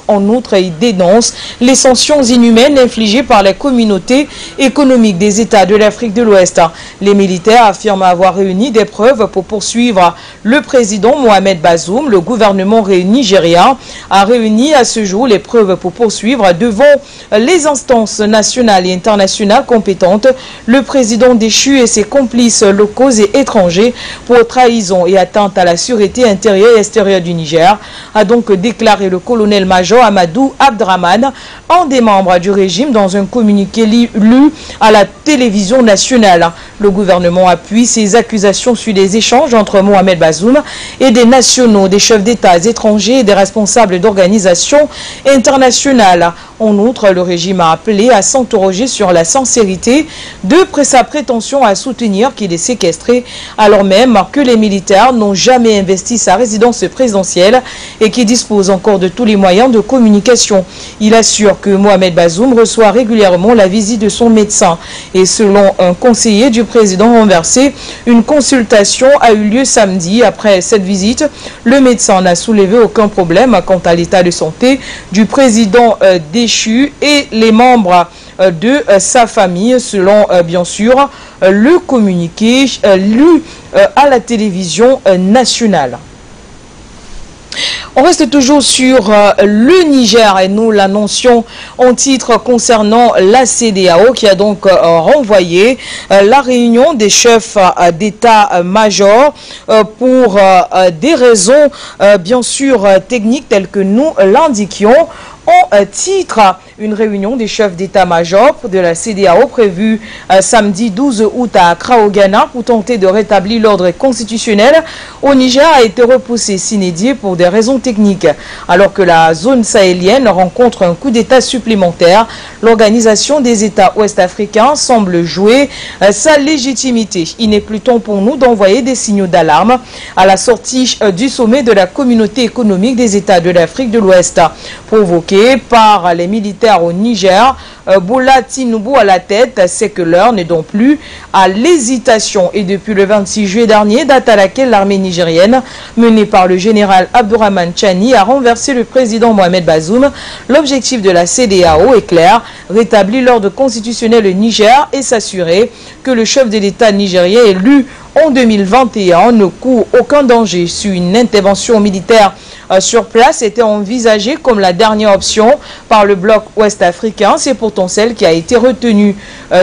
En outre, il dénonce les sanctions inhumaines infligées par les communautés économiques des États de l'Afrique de l'Ouest. Les militaires affirment avoir réuni des preuves pour poursuivre le président Mohamed Bazoum. Le gouvernement nigérien a réuni à ce jour les preuves pour poursuivre devant les instances nationales et internationales compétentes le président déchu et ses complices locaux et étrangers pour trahison et atteinte à la sûreté intérieure et extérieure du Niger, a donc déclaré le colonel-major Amadou Abdraman, un des membres du régime, dans un communiqué lu à la télévision nationale. Le gouvernement appuie ses accusations sur des échanges entre Mohamed Bazoum et des nationaux, des chefs d'État étrangers et des responsables d'organisations internationales. En outre, le régime a appelé à s'interroger sur la sincérité de sa prétention à soutenir qu'il est séquestré, alors même que les militaires n'ont jamais investi sa résidence présidentielle et qui dispose encore de tous les moyens de communication. Il assure que Mohamed Bazoum reçoit régulièrement la visite de son médecin et selon un conseiller du président renversé, une consultation a eu lieu samedi. Après cette visite, le médecin n'a soulevé aucun problème quant à l'état de santé du président déchu et les membres de sa famille, selon bien sûr le communiqué lu à la télévision nationale. On reste toujours sur le Niger et nous l'annoncions en titre concernant la CEDEAO qui a donc renvoyé la réunion des chefs d'état-major pour des raisons bien sûr techniques telles que nous l'indiquions. En titre, une réunion des chefs d'état-major de la CEDEAO prévue samedi 12 août à Accra au Ghana pour tenter de rétablir l'ordre constitutionnel au Niger a été repoussée sine die pour des raisons techniques. Alors que la zone sahélienne rencontre un coup d'état supplémentaire, l'Organisation des États ouest-africains semble jouer sa légitimité. Il n'est plus temps pour nous d'envoyer des signaux d'alarme à la sortie du sommet de la communauté économique des États de l'Afrique de l'Ouest, provoqué par les militaires au Niger. Bola Tinubu à la tête, c'est que l'heure n'est donc plus à l'hésitation. Et depuis le 26 juillet dernier, date à laquelle l'armée nigérienne, menée par le général Abdourahmane Tchani, a renversé le président Mohamed Bazoum, l'objectif de la CEDEAO est clair, rétablir l'ordre constitutionnel au Niger et s'assurer que le chef de l'État nigérien élu en 2021 ne court aucun danger. Sur une intervention militaire sur place était envisagée comme la dernière option par le bloc ouest-africain. C'est pourtant celle qui a été retenue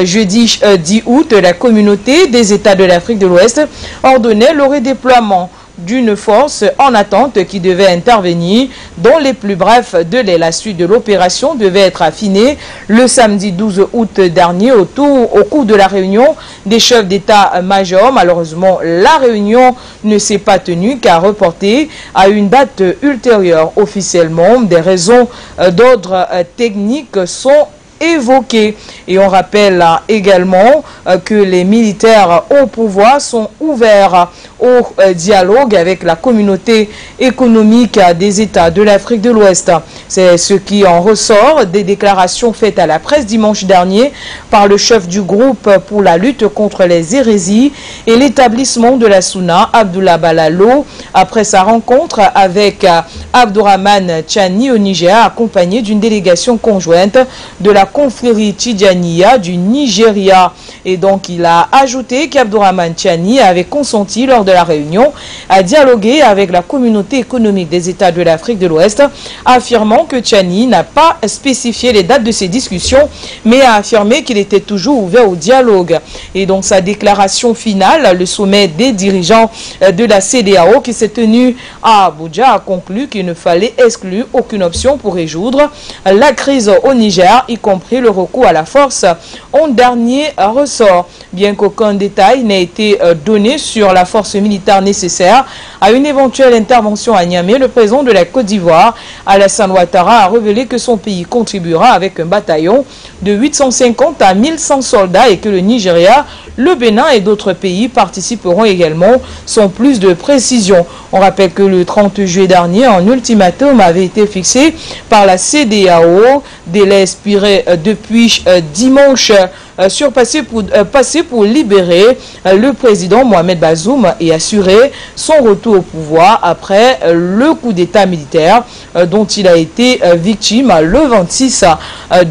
jeudi 10 août. La communauté des États de l'Afrique de l'Ouest ordonnait le redéploiement d'une force en attente qui devait intervenir dans les plus brefs délais. La suite de l'opération devait être affinée le samedi 12 août dernier au cours de la réunion des chefs d'état-major. Malheureusement, la réunion ne s'est pas tenue car reportée à une date ultérieure. Officiellement, des raisons d'ordre technique sont évoquées. Et on rappelle également que les militaires au pouvoir sont ouverts au dialogue avec la communauté économique des États de l'Afrique de l'Ouest. C'est ce qui en ressort des déclarations faites à la presse dimanche dernier par le chef du groupe pour la lutte contre les hérésies et l'établissement de la Sunna, Abdoulaye Balalo, après sa rencontre avec Abdourahmane Tchani au Niger, accompagné d'une délégation conjointe de la confrérie Tidjaniya du Nigeria. Et donc il a ajouté qu'Abdourahmane Tchani avait consenti lors de la réunion à dialoguer avec la communauté économique des États de l'Afrique de l'Ouest, affirmant que Tchani n'a pas spécifié les dates de ces discussions, mais a affirmé qu'il était toujours ouvert au dialogue. Et donc sa déclaration finale, le sommet des dirigeants de la CEDEAO qui s'est tenu à Abuja, a conclu qu'il ne fallait exclure aucune option pour résoudre la crise au Niger, y compris le recours à la force en dernier ressort. Bien qu'aucun détail n'ait été donné sur la force militaire nécessaire à une éventuelle intervention à Niamey, le président de la Côte d'Ivoire, Alassane Ouattara, a révélé que son pays contribuera avec un bataillon de 850 à 1100 soldats et que le Nigeria, le Bénin et d'autres pays participeront également, sans plus de précision. On rappelle que le 30 juillet dernier, un ultimatum avait été fixé par la CEDEAO, délai expiré depuis dimanche passer pour libérer le président Mohamed Bazoum et assurer son retour au pouvoir après le coup d'État militaire dont il a été victime le 26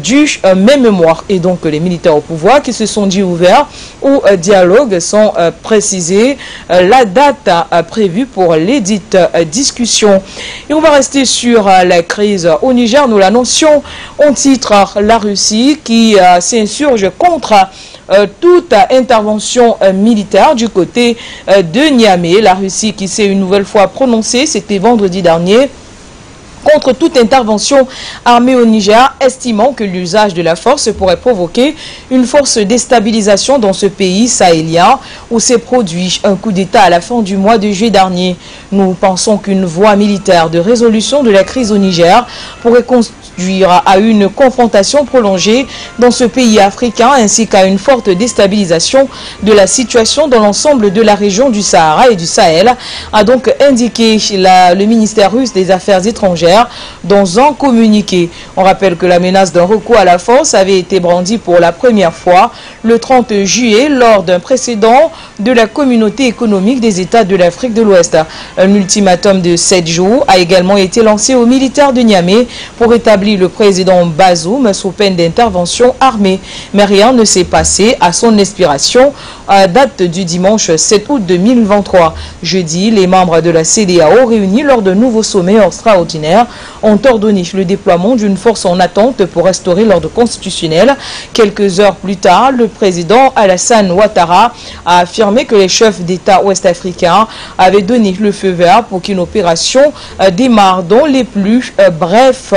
du même mois. Et donc les militaires au pouvoir qui se sont dit ouverts au dialogue sans préciser la date prévue pour les dites discussions. Et on va rester sur la crise au Niger. Nous l'annoncions, on titre la Russie qui s'insurge contre toute intervention militaire du côté de Niamey. La Russie qui s'est une nouvelle fois prononcée, c'était vendredi dernier, contre toute intervention armée au Niger, estimant que l'usage de la force pourrait provoquer une force déstabilisation dans ce pays sahélien où s'est produit un coup d'État à la fin du mois de juillet dernier. Nous pensons qu'une voie militaire de résolution de la crise au Niger pourrait conduire à une confrontation prolongée dans ce pays africain ainsi qu'à une forte déstabilisation de la situation dans l'ensemble de la région du Sahara et du Sahel, a donc indiqué le ministère russe des Affaires étrangères dans un communiqué. On rappelle que la menace d'un recours à la force avait été brandie pour la première fois le 30 juillet lors d'un précédent de la communauté économique des États de l'Afrique de l'Ouest. Un ultimatum de 7 jours a également été lancé aux militaires de Niamey pour établir le président Bazoum sous peine d'intervention armée. Mais rien ne s'est passé à son expiration à date du dimanche 7 août 2023. Jeudi, les membres de la CEDEAO réunis lors d'un nouveau sommet extraordinaire ont ordonné le déploiement d'une force en attente pour restaurer l'ordre constitutionnel. Quelques heures plus tard, le président Alassane Ouattara a affirmé que les chefs d'État ouest-africains avaient donné le feu vert pour qu'une opération démarre dans les plus brefs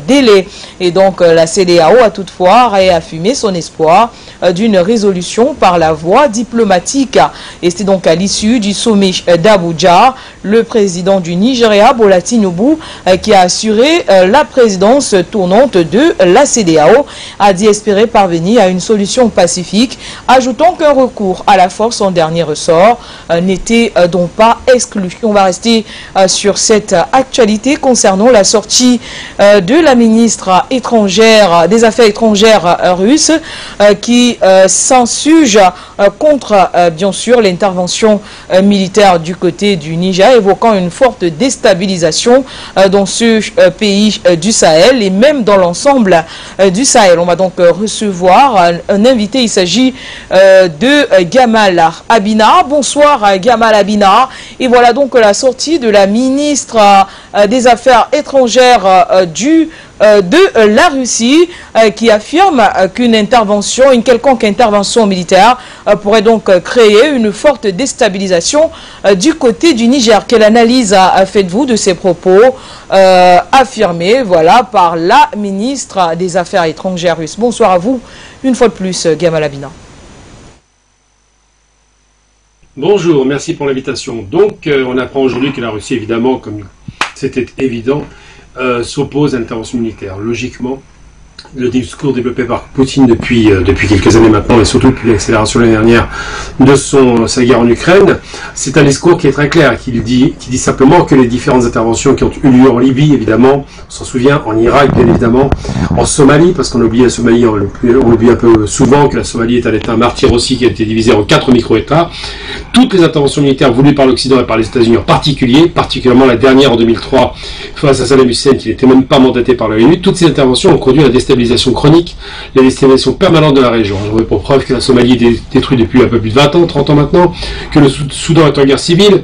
délais. Et donc la CEDEAO a toutefois réaffirmé son espoir d'une résolution par la voie diplomatique. Et c'est donc à l'issue du sommet d'Abuja, le président du Nigeria, Bola Tinubu, qui a assuré la présidence tournante de la CEDEAO, a dit espérer parvenir à une solution pacifique, ajoutant qu'un recours à la force en dernier ressort n'était donc pas exclu. On va rester sur cette actualité concernant la sortie de la ministre étrangère des Affaires étrangères russe qui s'insurge contre bien sûr l'intervention militaire du côté du Niger, évoquant une forte déstabilisation dans ce pays du Sahel et même dans l'ensemble du Sahel. On va donc recevoir un invité, il s'agit de Gamal Abina. Bonsoir Gamal Abina. Et voilà donc la sortie de la ministre des Affaires étrangères de la Russie qui affirme qu'une intervention, une quelconque intervention militaire pourrait donc créer une forte déstabilisation du côté du Niger. Quelle analyse faites-vous de ces propos affirmés voilà, par la ministre des Affaires étrangères russe? Bonsoir à vous, une fois de plus, Gamal Abina. Bonjour, merci pour l'invitation. Donc, on apprend aujourd'hui que la Russie, évidemment, comme c'était évident, s'oppose à l'intervention militaire. Logiquement, le discours développé par Poutine depuis quelques années maintenant, et surtout depuis l'accélération l'année dernière de sa guerre en Ukraine, c'est un discours qui est très clair, qui dit simplement que les différentes interventions qui ont eu lieu en Libye, évidemment, on s'en souvient, en Irak, bien évidemment, en Somalie, parce qu'on oublie la Somalie, on oublie un peu souvent que la Somalie est un État martyr aussi, qui a été divisé en 4 micro-États. Toutes les interventions militaires voulues par l'Occident et par les États-Unis en particulier, particulièrement la dernière en 2003, face à Saddam Hussein, qui n'était même pas mandaté par l'ONU, toutes ces interventions ont conduit à la déstabilisation chronique, la déstabilisation permanente de la région. J'en veux pour preuve que la Somalie est détruite depuis un peu plus de 20 ans, 30 ans maintenant, que le Soudan est en guerre civile.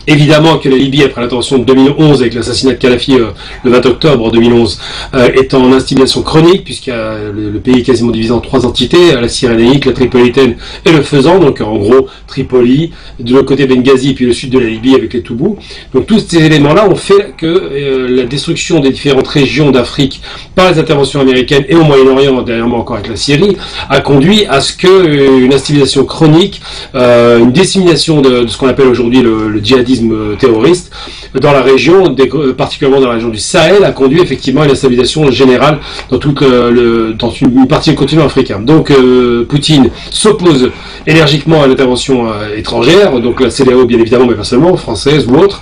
Évidemment que la Libye, après l'intervention de 2011 avec l'assassinat de Kadhafi le 20 octobre 2011, est en instabilation chronique, puisqu'il y a le pays est quasiment divisé en 3 entités, la Cyrénaïque, la Tripolitaine et le Fezzan, donc en gros Tripoli, de l'autre côté Benghazi, puis le sud de la Libye avec les Toubous. Donc tous ces éléments-là ont fait que la destruction des différentes régions d'Afrique par les interventions américaines et au Moyen-Orient, dernièrement encore avec la Syrie, a conduit à ce que une instabilation chronique, une dissémination de ce qu'on appelle aujourd'hui le djihadisme terroriste dans la région, particulièrement dans la région du Sahel, a conduit effectivement à une instabillisation générale dans dans une partie du continent africain. Donc Poutine s'oppose énergiquement à l'intervention étrangère, donc la CEDEAO bien évidemment, mais pas seulement, française ou autre,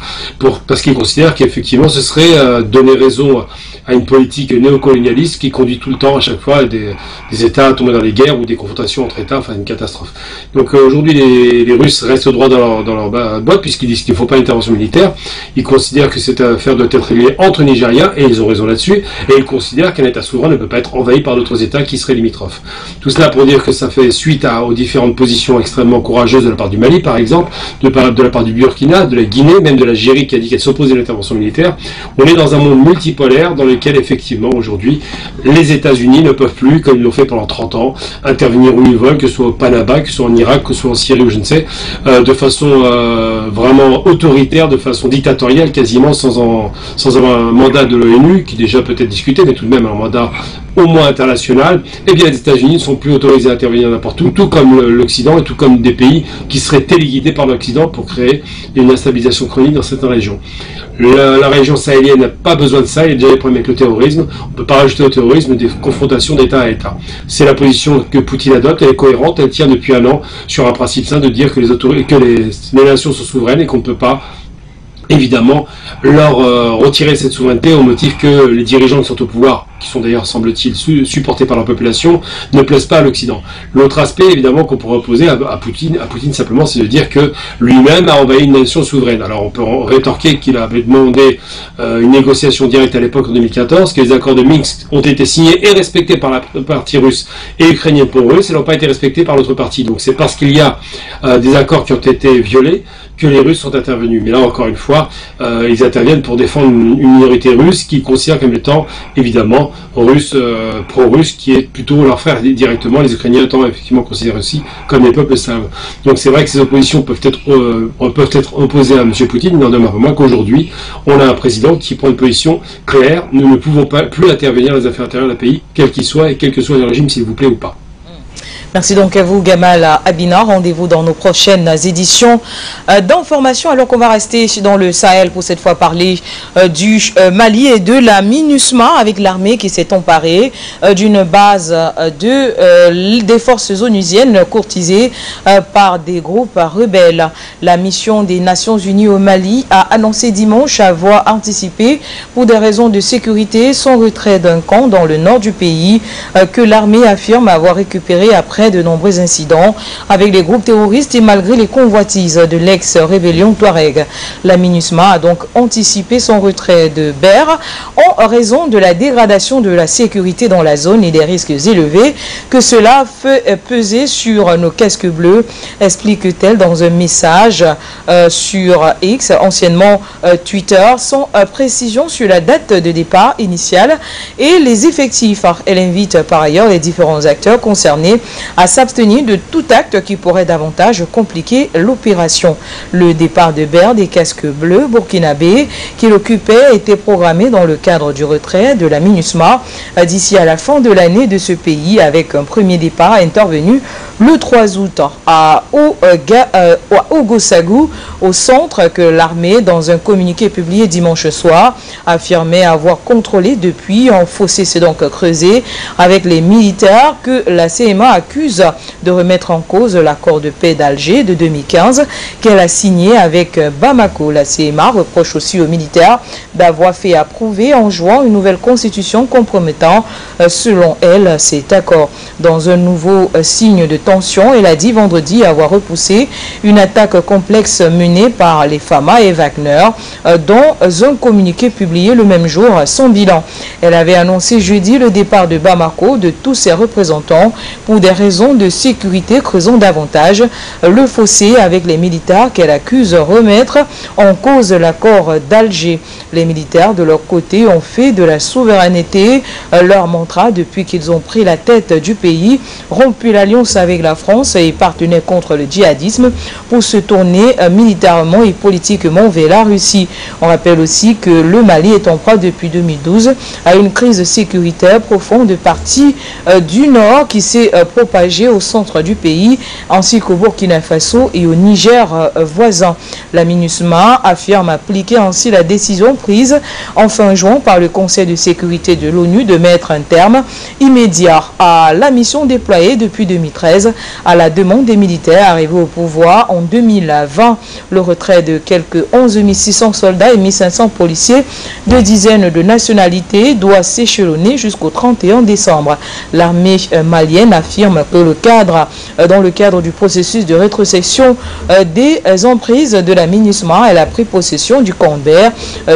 parce qu'il considère qu'effectivement ce serait donner raison à une politique néocolonialiste qui conduit tout le temps, à chaque fois, des États à tomber dans les guerres ou des confrontations entre États, enfin une catastrophe. Donc aujourd'hui, les Russes restent droit dans leur boîte, puisqu'ils disent qu'il ne faut pas d'intervention militaire. Ils considèrent que cette affaire doit être réglée entre Nigériens, et ils ont raison là-dessus, et ils considèrent qu'un État souverain ne peut pas être envahi par d'autres États qui seraient limitrophes. Tout cela pour dire que ça fait suite aux différentes positions extrêmement courageuses de la part du Mali, par exemple, de la part du Burkina, de la Guinée, même de l'Algérie qui a dit qu'elle s'opposait à l'intervention militaire. On est dans un monde multipolaire dans lequel, effectivement, aujourd'hui, les États-Unis ne peuvent plus, comme ils l'ont fait pendant 30 ans, intervenir où ils veulent, que ce soit au Panama, que ce soit en Irak, que ce soit en Syrie ou je ne sais, de façon vraiment autoritaire, de façon dictatoriale, quasiment sans avoir un mandat de l'ONU, qui déjà peut être discuté, mais tout de même un mandat au moins international. Eh bien, les États-Unis ne sont plus autorisés à intervenir n'importe où, tout comme l'Occident et tout comme des pays qui seraient téléguidés par l'Occident pour créer une instabilisation chronique dans certaines régions. La région sahélienne n'a pas besoin de ça, il y a déjà des problèmes avec le terrorisme. On ne peut pas rajouter au terrorisme des confrontations d'État à État. C'est la position que Poutine adopte, elle est cohérente, elle tient depuis un an sur un principe sain de dire que les nations sont souveraines et qu'on ne peut pas évidemment leur retirer cette souveraineté au motif que les dirigeants qui sont au pouvoir, qui sont d'ailleurs semble-t-il supportés par leur population, ne plaisent pas à l'Occident. L'autre aspect évidemment qu'on pourrait opposer à Poutine simplement, c'est de dire que lui-même a envahi une nation souveraine. Alors on peut rétorquer qu'il avait demandé une négociation directe à l'époque en 2014, que les accords de Minsk ont été signés et respectés par la partie russe et ukrainienne pour eux, et n'ont pas été respectés par l'autre partie. Donc c'est parce qu'il y a des accords qui ont été violés que les Russes sont intervenus. Mais là, encore une fois, ils interviennent pour défendre une minorité russe qui considère comme étant, évidemment, pro-russe, qui est plutôt leur frère directement, les Ukrainiens étant effectivement considérés aussi comme des peuples slaves. Donc c'est vrai que ces oppositions peuvent être opposées à M. Poutine, il n'en demeure pas moins qu'aujourd'hui, on a un président qui prend une position claire, nous ne pouvons pas plus intervenir dans les affaires intérieures d'un pays, quel qu'il soit, et quel que soit le régime, s'il vous plaît ou pas. Merci donc à vous, Gamal Abina. Rendez-vous dans nos prochaines éditions d'information. Alors qu'on va rester dans le Sahel pour cette fois parler du Mali et de la MINUSMA avec l'armée qui s'est emparée d'une base des forces onusiennes courtisées par des groupes rebelles. La mission des Nations Unies au Mali a annoncé dimanche avoir anticipé pour des raisons de sécurité son retrait d'un camp dans le nord du pays que l'armée affirme avoir récupéré après de nombreux incidents avec les groupes terroristes et malgré les convoitises de l'ex-rébellion Touareg. La MINUSMA a donc anticipé son retrait de Ber en raison de la dégradation de la sécurité dans la zone et des risques élevés que cela fait peser sur nos casques bleus, explique-t-elle dans un message sur X, anciennement Twitter, sans précision sur la date de départ initiale et les effectifs. Elle invite par ailleurs les différents acteurs concernés à s'abstenir de tout acte qui pourrait davantage compliquer l'opération. Le départ de Ber des casques bleus burkinabés qu'il occupait était programmé dans le cadre du retrait de la MINUSMA d'ici à la fin de l'année de ce pays, avec un premier départ intervenu le 3 août à Ogosagou, au centre que l'armée, dans un communiqué publié dimanche soir, affirmait avoir contrôlé depuis. Un fossé s'est donc creusé avec les militaires que la CMA accuse de remettre en cause l'accord de paix d'Alger de 2015 qu'elle a signé avec Bamako. La CMA reproche aussi aux militaires d'avoir fait approuver en juin une nouvelle constitution compromettant, selon elle, cet accord. Dans un nouveau signe de tension, elle a dit vendredi avoir repoussé une attaque complexe menée par les Fama et Wagner, dont un communiqué publié le même jour sans bilan. Elle avait annoncé jeudi le départ de Bamako de tous ses représentants pour des raisons de sécurité, creusant davantage le fossé avec les militaires qu'elle accuse remettre en cause l'accord d'Alger. Les militaires, de leur côté, ont fait de la souveraineté leur mantra depuis qu'ils ont pris la tête du pays, rompu l'alliance avec la France et partenaient contre le djihadisme pour se tourner militairement et politiquement vers la Russie. On rappelle aussi que le Mali est en proie depuis 2012 à une crise sécuritaire profonde de partie du Nord qui s'est propagée propagée au centre du pays, ainsi qu'au Burkina Faso et au Niger voisin. La MINUSMA affirme appliquer ainsi la décision prise en fin juin par le Conseil de sécurité de l'ONU de mettre un terme immédiat à la mission déployée depuis 2013 à la demande des militaires arrivés au pouvoir en 2020. Le retrait de quelques 11 600 soldats et 1500 policiers de dizaines de nationalités doit s'échelonner jusqu'au 31 décembre. L'armée malienne affirme que dans le cadre du processus de rétrocession des emprises de la MINUSMA, elle a pris possession du camp Bert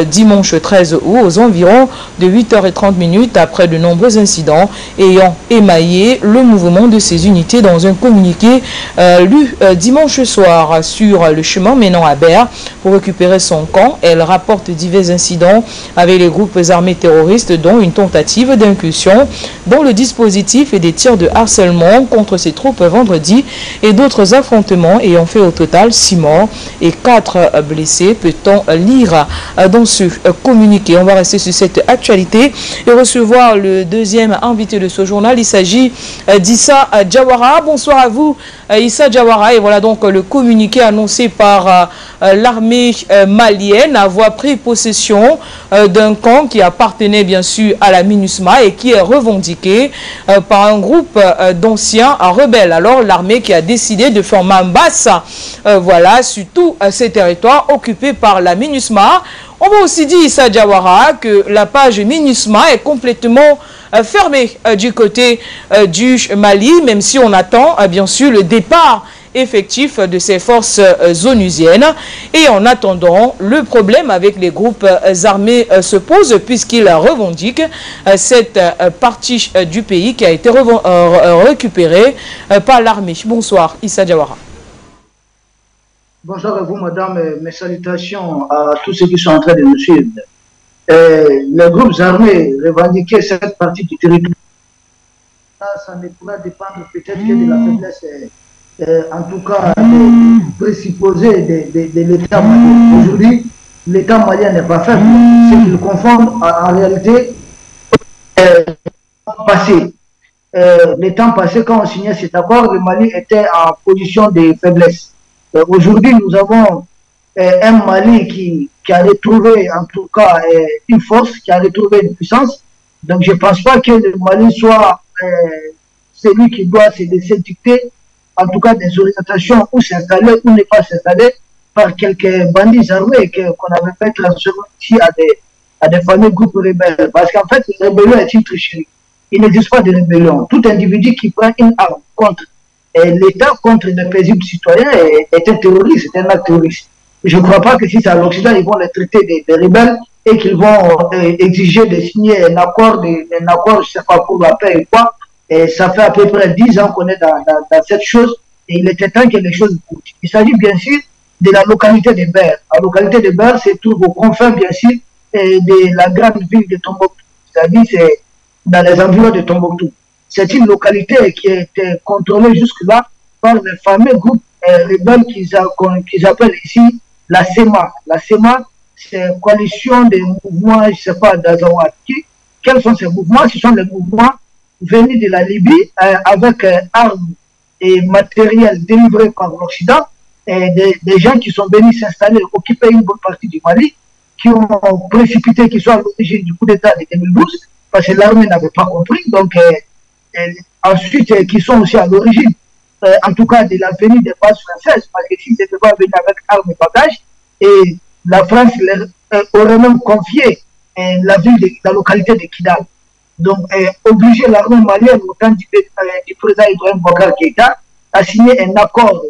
dimanche 13 août aux environs de 8h30 après de nombreux incidents ayant émaillé le mouvement de ces unités. Dans un communiqué lu dimanche soir sur le chemin menant à Bert pour récupérer son camp, elle rapporte divers incidents avec les groupes armés terroristes, dont une tentative d'incursion dans le dispositif et des tirs de harcèlement contre ses troupes vendredi et d'autres affrontements ayant fait au total 6 morts et 4 blessés, peut-on lire dans ce communiqué. On va rester sur cette actualité et recevoir le deuxième invité de ce journal. Il s'agit d'Issa Diawara. Bonsoir à vous, Issa Diawara. Et voilà donc le communiqué annoncé par l'armée malienne avoir pris possession d'un camp qui appartenait bien sûr à la MINUSMA et qui est revendiqué par un groupe d'anciens rebelles. Alors l'armée qui a décidé de faire main basse voilà, sur tous ces territoires occupés par la MINUSMA. On va aussi dire, Issa Diawara, que la page MINUSMA est complètement fermée du côté du Mali, même si on attend bien sûr le départ effectif de ces forces onusiennes. Et en attendant, le problème avec les groupes armés se pose puisqu'ils revendiquent cette partie du pays qui a été récupérée par l'armée. Bonsoir, Issa Diawara. Bonsoir à vous, madame. Mes salutations à tous ceux qui sont en train de nous suivre. Les groupes armés revendiquaient cette partie du territoire. Ça ne pourra dépendre peut-être que de la faiblesse, en tout cas, des présupposés de l'État malien. Aujourd'hui, l'État malien n'est pas faible. C'est qu'ils confondent en réalité passé. Le temps passé, quand on signait cet accord, le Mali était en position de faiblesse. Aujourd'hui, nous avons un Mali qui a retrouvé, en tout cas, une force, qui a retrouvé une puissance. Donc, je ne pense pas que le Mali soit celui qui doit se laisser dicter, en tout cas, des orientations où s'installer ou ne pas s'installer par quelques bandits armés qu'on avait fait transférer ici à des fameux groupes rebelles. Parce qu'en fait, la rébellion est une tricherie. Il n'existe pas de rébellion. Tout individu qui prend une arme contre l'État, contre de paisibles citoyens, est un terroriste, c'est un acte terroriste. Je ne crois pas que si c'est à l'Occident, ils vont les traiter des rebelles et qu'ils vont exiger de signer un accord, je ne sais pas, pour la paix et quoi. Et ça fait à peu près 10 ans qu'on est dans cette chose et il était temps que les choses bougent. Il s'agit bien sûr de la localité de Bert. La localité de Bert se trouve aux confins, bien sûr, de la grande ville de Tombouctou. C'est-à-dire c'est dans les environs de Tombouctou. C'est une localité qui était contrôlée jusque-là par les fameux groupes rebelles qu'ils appellent ici la SEMA. La SEMA, c'est une coalition de mouvements, je ne sais pas, d'Azawati. Quels sont ces mouvements? Ce sont les mouvements venus de la Libye avec armes et matériel délivré par l'Occident, et des gens qui sont venus s'installer, occuper une bonne partie du Mali, qui ont précipité, qui sont à l'origine du coup d'État de 2012, parce que l'armée n'avait pas compris, donc ensuite qui sont aussi à l'origine, en tout cas de la venue des bases françaises, parce que s'ils n'étaient pas venus avec armes et bagages, et la France leur aurait même confié la localité de Kidal. Donc, obliger l'armée malienne, au temps du président Ibrahim Boubacar Keïta, à signer un accord,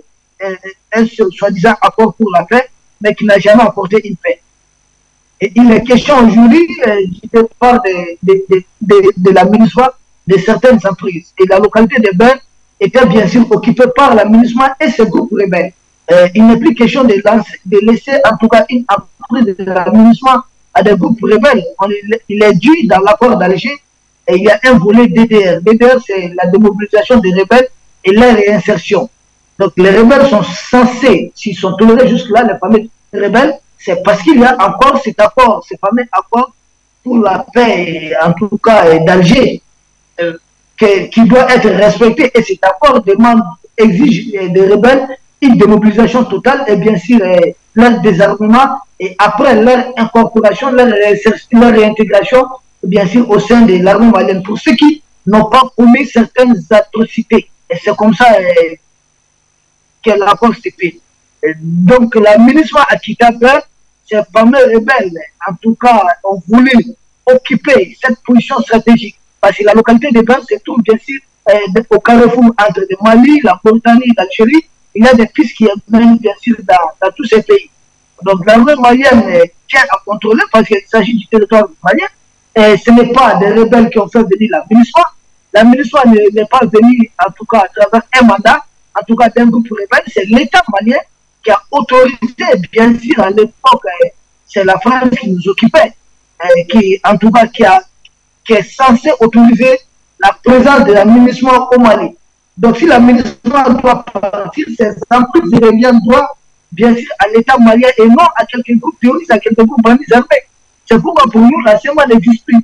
un soi-disant accord pour la paix, mais qui n'a jamais apporté une paix. Et il est question aujourd'hui, je parle de la MINUSMA, de certaines emprises. Et la localité de Bert était bien sûr occupée par la MINUSMA et ses groupes rebelles. Il n'est plus question de laisser en tout cas une emprise de la MINUSMA à des groupes rebelles. Il est dû dans l'accord d'Alger. Et il y a un volet DDR. DDR, c'est la démobilisation des rebelles et leur réinsertion. Donc, les rebelles sont censés, s'ils sont tolérés jusque-là, les fameux rebelles, c'est parce qu'il y a encore cet accord, ce fameux accord pour la paix, en tout cas d'Alger. qui doit être respecté. Et cet accord exige des rebelles une démobilisation totale et bien sûr leur désarmement et après leur incorporation, leur réintégration, bien sûr, au sein de l'armée malienne. Pour ceux qui n'ont pas commis certaines atrocités. Et c'est comme ça que l'accord s'est fait. Donc, la MINUSMA a quitté ces fameux rebelles, en tout cas, ont voulu occuper cette position stratégique. Parce que la localité de Berne se trouve bien sûr au carrefour entre le Mali, la Mauritanie et l'Algérie. Il y a des pistes qui mènent bien sûr dans tous ces pays. Donc l'armée malienne tient à contrôler parce qu'il s'agit du territoire malien. Et ce n'est pas des rebelles qui ont fait venir la MINUSMA. La MINUSMA n'est pas venue en tout cas à travers un mandat, en tout cas d'un groupe rebelle. C'est l'État malien qui a autorisé, bien sûr à l'époque, c'est la France qui nous occupait, qui en tout cas qui est censé autoriser la présence de la MINUSMA au Mali. Donc si la MINUSMA doit partir, ces emprises iraniennes doivent bien sûr à l'État malien et non à quelques groupes terroristes, à quelques groupes bandits armés. C'est pourquoi pour nous, la CEMA n'existe plus.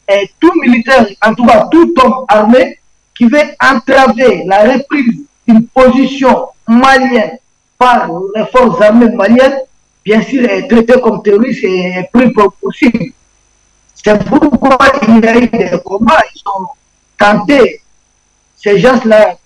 Et tout militaire, en tout cas tout homme armé, qui veut entraver la reprise d'une position malienne par les forces armées maliennes, bien sûr est traité comme terroriste et est pris pour possible. C'est pourquoi il y a eu des combats, ils ont tenté, ces gens-là,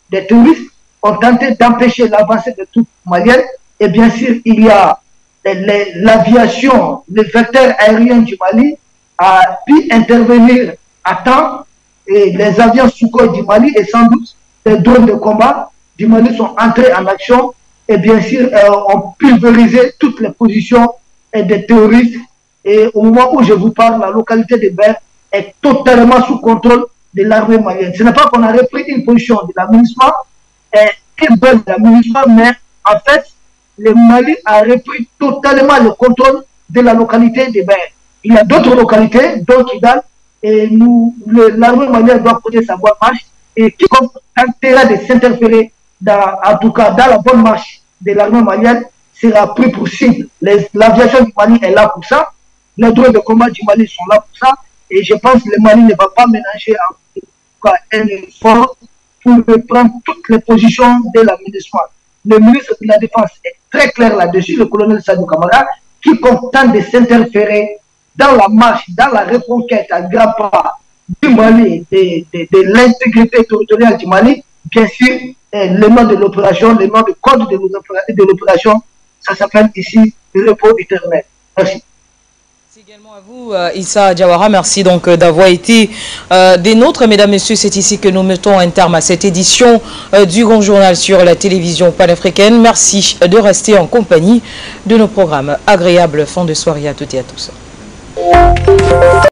des terroristes, ont tenté d'empêcher l'avancée de troupes maliennes. Et bien sûr, il y a l'aviation, le vecteur aérien du Mali a pu intervenir à temps. Et les avions Sukhoi du Mali et sans doute les drones de combat du Mali sont entrés en action. Et bien sûr, ont pulvérisé toutes les positions des terroristes. Et au moment où je vous parle, la localité de Berne est totalement sous contrôle de l'armée malienne. Ce n'est pas qu'on a repris une position de la MINUSMA, une base de la MINUSMA, mais en fait, le Mali a repris totalement le contrôle de la localité de Berne. Il y a d'autres localités, dont Kidal, et l'armée malienne doit poser sa bonne marche, et quiconque tentera de s'interférer, en tout cas dans la bonne marche de l'armée malienne, sera pris pour cible. L'aviation du Mali est là pour ça, les drones de combat du Mali sont là pour ça, et je pense que le Mali ne va pas ménager en tout cas un effort pour reprendre toutes les positions de la MINUSMA. Le ministre de la Défense est très clair là-dessus, le colonel Sadou Kamara, qui tente de s'interférer dans la marche, dans la reconquête à grands pas du Mali, de l'intégrité territoriale du Mali. Bien sûr, le nom de l'opération, le nom de code de l'opération, ça s'appelle ici le repos éternel. Merci. Également à vous, Issa Diawara, merci donc d'avoir été des nôtres. Mesdames, Messieurs, c'est ici que nous mettons un terme à cette édition du Grand Journal sur la télévision panafricaine. Merci de rester en compagnie de nos programmes. Agréable fin de soirée à toutes et à tous.